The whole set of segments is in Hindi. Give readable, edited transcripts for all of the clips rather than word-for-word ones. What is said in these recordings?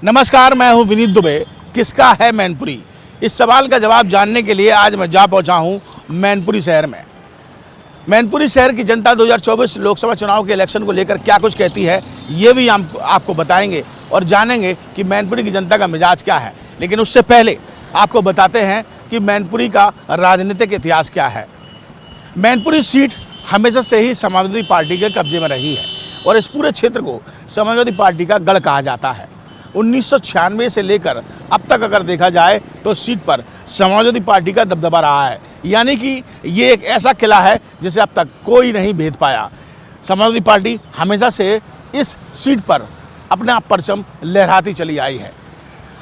नमस्कार, मैं हूं विनीत दुबे। किसका है मैनपुरी? इस सवाल का जवाब जानने के लिए आज मैं जा पहुंचा हूं मैनपुरी शहर में। मैनपुरी शहर की जनता 2024 लोकसभा चुनाव के इलेक्शन को लेकर क्या कुछ कहती है, ये भी हम आपको बताएंगे और जानेंगे कि मैनपुरी की जनता का मिजाज क्या है। लेकिन उससे पहले आपको बताते हैं कि मैनपुरी का राजनीतिक इतिहास क्या है। मैनपुरी सीट हमेशा से ही समाजवादी पार्टी के कब्जे में रही है और इस पूरे क्षेत्र को समाजवादी पार्टी का गढ़ कहा जाता है। 1996 से लेकर अब तक अगर देखा जाए तो सीट पर समाजवादी पार्टी का दबदबा रहा है, यानी कि ये एक ऐसा किला है जिसे अब तक कोई नहीं भेद पाया। समाजवादी पार्टी हमेशा से इस सीट पर अपना परचम लहराती चली आई है।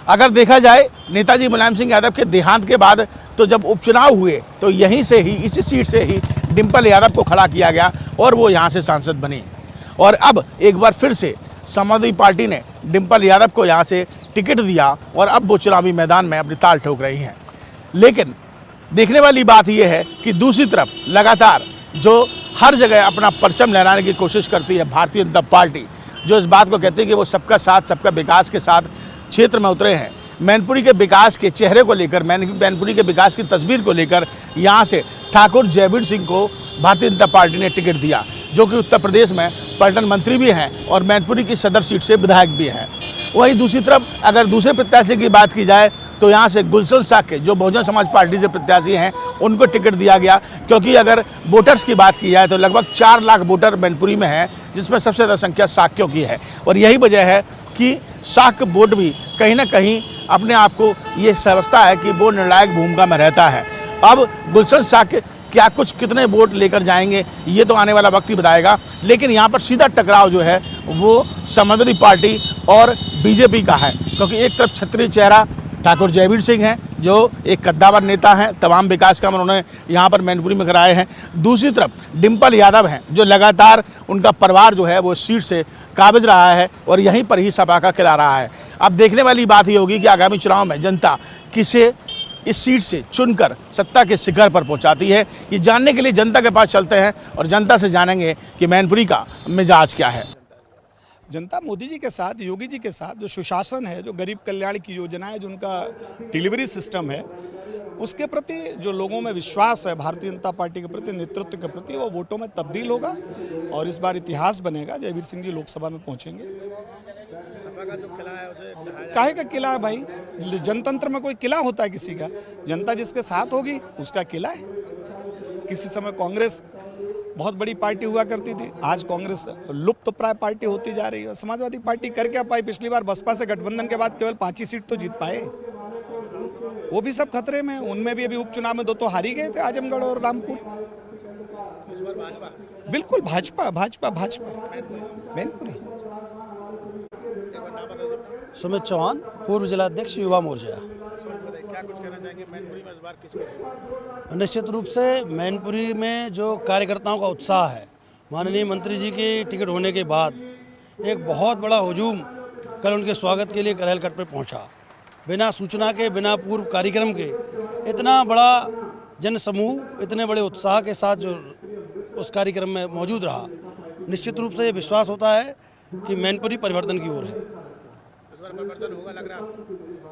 अगर देखा जाए नेताजी मुलायम सिंह यादव के देहांत के बाद तो जब उपचुनाव हुए तो यहीं से ही, इसी सीट से ही डिम्पल यादव को खड़ा किया गया और वो यहाँ से सांसद बनी। और अब एक बार फिर से समाजवादी पार्टी ने डिम्पल यादव को यहाँ से टिकट दिया और अब वो चुनावी मैदान में अपनी ताल ठोक रही हैं। लेकिन देखने वाली बात यह है कि दूसरी तरफ लगातार जो हर जगह अपना परचम लहराने की कोशिश करती है भारतीय जनता पार्टी, जो इस बात को कहती है कि वो सबका साथ, सबका विकास के साथ क्षेत्र में उतरे हैं। मैनपुरी के विकास के चेहरे को लेकर, मैनपुरी के विकास की तस्वीर को लेकर यहाँ से ठाकुर जयवीर सिंह को भारतीय जनता पार्टी ने टिकट दिया, जो कि उत्तर प्रदेश में पर्यटन मंत्री भी हैं और मैनपुरी की सदर सीट से विधायक भी हैं। वहीं दूसरी तरफ अगर दूसरे प्रत्याशी की बात की जाए तो यहाँ से गुलशन साक्य, जो बहुजन समाज पार्टी से प्रत्याशी हैं, उनको टिकट दिया गया, क्योंकि अगर वोटर्स की बात की जाए तो लगभग 4 लाख वोटर मैनपुरी में हैं, जिसमें सबसे ज़्यादा संख्या साक्यों की है। और यही वजह है कि साक्य वोट भी कहीं ना कहीं अपने आप को ये समझता है कि वो निर्णायक भूमिका में रहता है। अब गुलशन साक्य क्या कुछ कितने वोट लेकर जाएंगे ये तो आने वाला वक्त ही बताएगा। लेकिन यहाँ पर सीधा टकराव जो है वो समाजवादी पार्टी और बीजेपी का है, क्योंकि एक तरफ क्षत्रिय चेहरा ठाकुर जयवीर सिंह हैं, जो एक कद्दावर नेता हैं, तमाम विकास काम उन्होंने यहाँ पर मैनपुरी में कराए हैं। दूसरी तरफ डिम्पल यादव हैं, जो लगातार उनका परिवार जो है वो सीट से काबिज रहा है और यहीं पर ही सपा का खिला रहा है। अब देखने वाली बात ये होगी कि आगामी चुनाव में जनता किसे इस सीट से चुनकर सत्ता के शिखर पर पहुंचाती है। ये जानने के लिए जनता के पास चलते हैं और जनता से जानेंगे कि मैनपुरी का मिजाज क्या है। जनता मोदी जी के साथ, योगी जी के साथ जो सुशासन है, जो गरीब कल्याण की योजना है, जो उनका डिलीवरी सिस्टम है, उसके प्रति जो लोगों में विश्वास है भारतीय जनता पार्टी के प्रति, नेतृत्व के प्रति, वो वोटों में तब्दील होगा और इस बार इतिहास बनेगा। जयवीर सिंह जी लोकसभा में पहुंचेंगे। सपा का जो किला है उसे काहे का किला है भाई? जनतंत्र में कोय किला होता है किसी का? जनता जिसके साथ होगी उसका किला है। किसी समय कांग्रेस बहुत बड़ी पार्टी हुआ करती थी, आज कांग्रेस लुप्त प्राय पार्टी होती जा रही है। समाजवादी पार्टी कर क्या पाई? पिछली बार बसपा से गठबंधन के बाद केवल 5 ही सीट तो जीत पाए, वो भी सब खतरे में। उनमें भी अभी उपचुनाव में 2 तो हार ही गए थे, आजमगढ़ और रामपुर। बिल्कुल भाजपा भाजपा भाजपा मैनपुरी। सुमित चौहान, पूर्व जिलाध्यक्ष युवा मोर्चा। क्या कुछ कहना चाहेंगे मैनपुरी में इस बार किसके? निश्चित रूप से मैनपुरी में जो कार्यकर्ताओं का उत्साह है, माननीय मंत्री जी के टिकट होने के बाद एक बहुत बड़ा हुजूम कल उनके स्वागत के लिए करहलकट पर पहुंचा। बिना सूचना के, बिना पूर्व कार्यक्रम के इतना बड़ा जनसमूह इतने बड़े उत्साह के साथ जो उस कार्यक्रम में मौजूद रहा, निश्चित रूप से ये विश्वास होता है कि मैनपुरी परिवर्तन की ओर है। इस बार परिवर्तन होगा लग रहा है?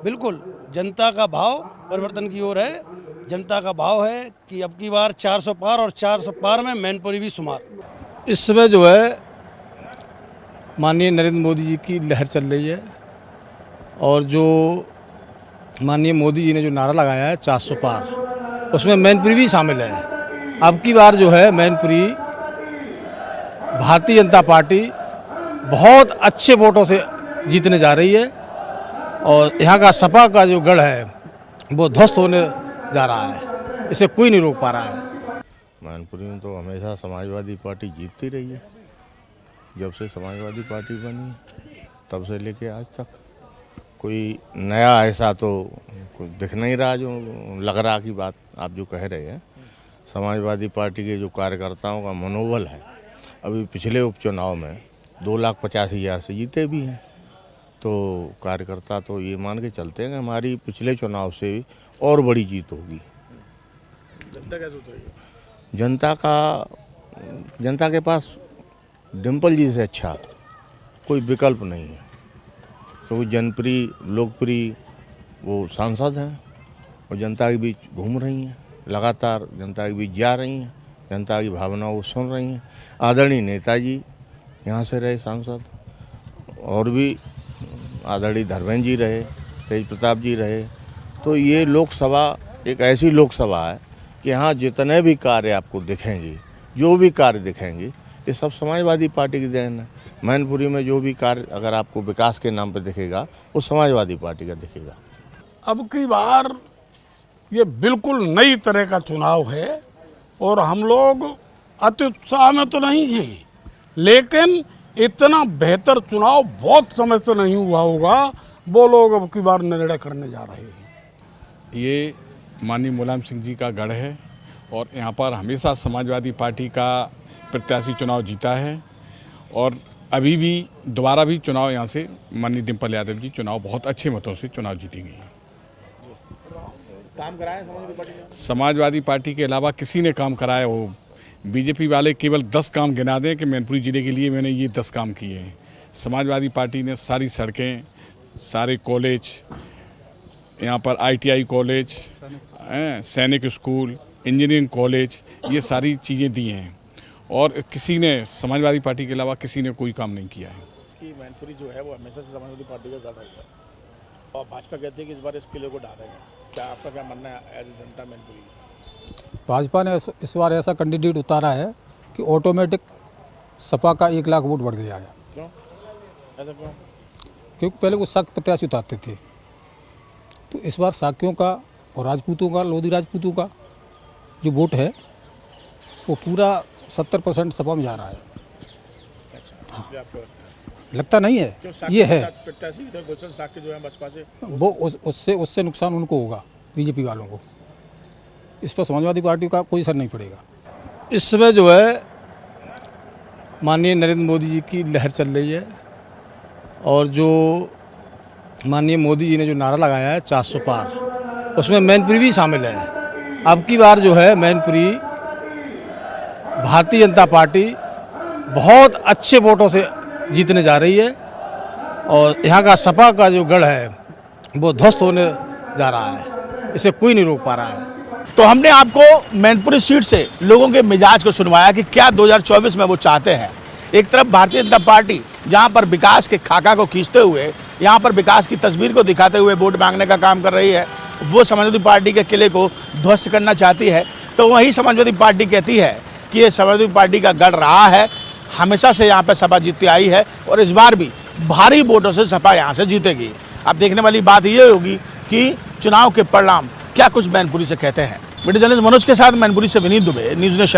बिल्कुल, जनता का भाव परिवर्तन की ओर है। जनता का भाव है कि अब की बार 400 पार और 400 पार में मैनपुरी भी शुमार। इस समय जो है माननीय नरेंद्र मोदी जी की लहर चल रही है और जो माननीय मोदी जी ने जो नारा लगाया है 400 पार, उसमें मैनपुरी भी शामिल है। अब की बार जो है मैनपुरी भारतीय जनता पार्टी बहुत अच्छे वोटों से जीतने जा रही है और यहाँ का सपा का जो गढ़ है वो ध्वस्त होने जा रहा है, इसे कोई नहीं रोक पा रहा है। मैनपुरी में तो हमेशा समाजवादी पार्टी जीतती रही है। जब से समाजवादी पार्टी बनी तब से लेके आज तक कोई नया ऐसा तो कुछ दिख नहीं रहा जो लग रहा की बात आप जो कह रहे हैं। समाजवादी पार्टी के जो कार्यकर्ताओं का मनोबल है, अभी पिछले उपचुनाव में 2,50,000 से जीते भी हैं, तो कार्यकर्ता तो ये मान के चलते हैं कि हमारी पिछले चुनाव से और बड़ी जीत होगी। जनता क्या सोच रही है? जनता के पास डिम्पल जी से अच्छा कोई विकल्प नहीं है। क्योंकि जनप्रिय लोकप्रिय वो सांसद हैं और जनता के बीच घूम रही हैं, लगातार जनता के बीच जा रही हैं, जनता की भावनाओं को सुन रही हैं। आदरणीय नेताजी यहाँ से रहे सांसद, और भी आदरणीय धर्मेंद्र जी रहे, तेज प्रताप जी रहे। तो ये लोकसभा एक ऐसी लोकसभा है कि यहाँ जितने भी कार्य आपको दिखेंगे, जो भी कार्य दिखेंगे, ये सब समाजवादी पार्टी की देन है। मैनपुरी में जो भी कार्य अगर आपको विकास के नाम पर दिखेगा, वो समाजवादी पार्टी का दिखेगा। अब की बार ये बिल्कुल नई तरह का चुनाव है और हम लोग अति उत्साह में तो नहीं हैं, लेकिन इतना बेहतर चुनाव बहुत समय से नहीं हुआ होगा। वो लोग अब की बार निर्णय करने जा रहे हैं। ये माननीय मुलायम सिंह जी का गढ़ है और यहाँ पर हमेशा समाजवादी पार्टी का प्रत्याशी चुनाव जीता है और अभी भी दोबारा भी चुनाव यहाँ से माननीय डिम्पल यादव जी चुनाव बहुत अच्छे मतों से चुनाव जीतेंगे। काम कराया समाजवादी पार्टी ने? समाजवादी पार्टी के अलावा किसी ने काम कराया हो? बीजेपी वाले केवल 10 काम गिना दें कि मैनपुरी ज़िले के लिए मैंने ये 10 काम किए हैं। समाजवादी पार्टी ने सारी सड़कें, सारे कॉलेज, यहाँ पर ITI कॉलेज, सैनिक स्कूल, इंजीनियरिंग कॉलेज, ये सारी चीज़ें दी हैं और किसी ने समाजवादी पार्टी के अलावा किसी ने कोई काम नहीं किया है। कि मैनपुरी जो है वो हमेशा से समाजवादी पार्टी का गढ़ है और भाजपा कहती है कि इस बार इस किले को ढा देंगे। क्या आपका क्या मानना है एज ए जनता मैनपुरी? भाजपा ने इस बार ऐसा कैंडिडेट उतारा है कि ऑटोमेटिक सपा का 1 लाख वोट बढ़ गया है। क्यों ऐसा क्यों? क्योंकि पहले वो शाक्य प्रत्याशी उतारते थे, तो इस बार शाक्यों का और राजपूतों का, लोधी राजपूतों का जो वोट है वो पूरा 70% सपा में जा रहा है। अच्छा, इसलिए आपको लगता नहीं है, ये है प्रत्याशी इधर गुलशन साक्य जो है बसपा से, वो उससे नुकसान उनको होगा, बीजेपी वालों को। इस पर समाजवादी पार्टी का कोई असर नहीं पड़ेगा। इस समय जो है माननीय नरेंद्र मोदी जी की लहर चल रही है और जो माननीय मोदी जी ने जो नारा लगाया है 400 पार, उसमें मैनपुरी भी शामिल है। अब की बार जो है मैनपुरी भारतीय जनता पार्टी बहुत अच्छे वोटों से जीतने जा रही है और यहाँ का सपा का जो गढ़ है वो ध्वस्त होने जा रहा है, इसे कोई नहीं रोक पा रहा है। तो हमने आपको मैनपुरी सीट से लोगों के मिजाज को सुनवाया कि क्या 2024 में वो चाहते हैं। एक तरफ भारतीय जनता पार्टी जहां पर विकास के खाका को खींचते हुए, यहां पर विकास की तस्वीर को दिखाते हुए वोट मांगने का काम कर रही है, वो समाजवादी पार्टी के किले को ध्वस्त करना चाहती है। तो वही समाजवादी पार्टी कहती है कि ये समाजवादी पार्टी का गढ़ रहा है, हमेशा से यहाँ पर सपा जीतती आई है और इस बार भी भारी वोटों से सपा यहाँ से जीतेगी। अब देखने वाली बात ये होगी कि चुनाव के परिणाम क्या कुछ मैनपुरी से कहते हैं। वीडियो जर्नलिस्ट मनोज के साथ मैनपुरी से विनीत दुबे, न्यूज़ नेशन।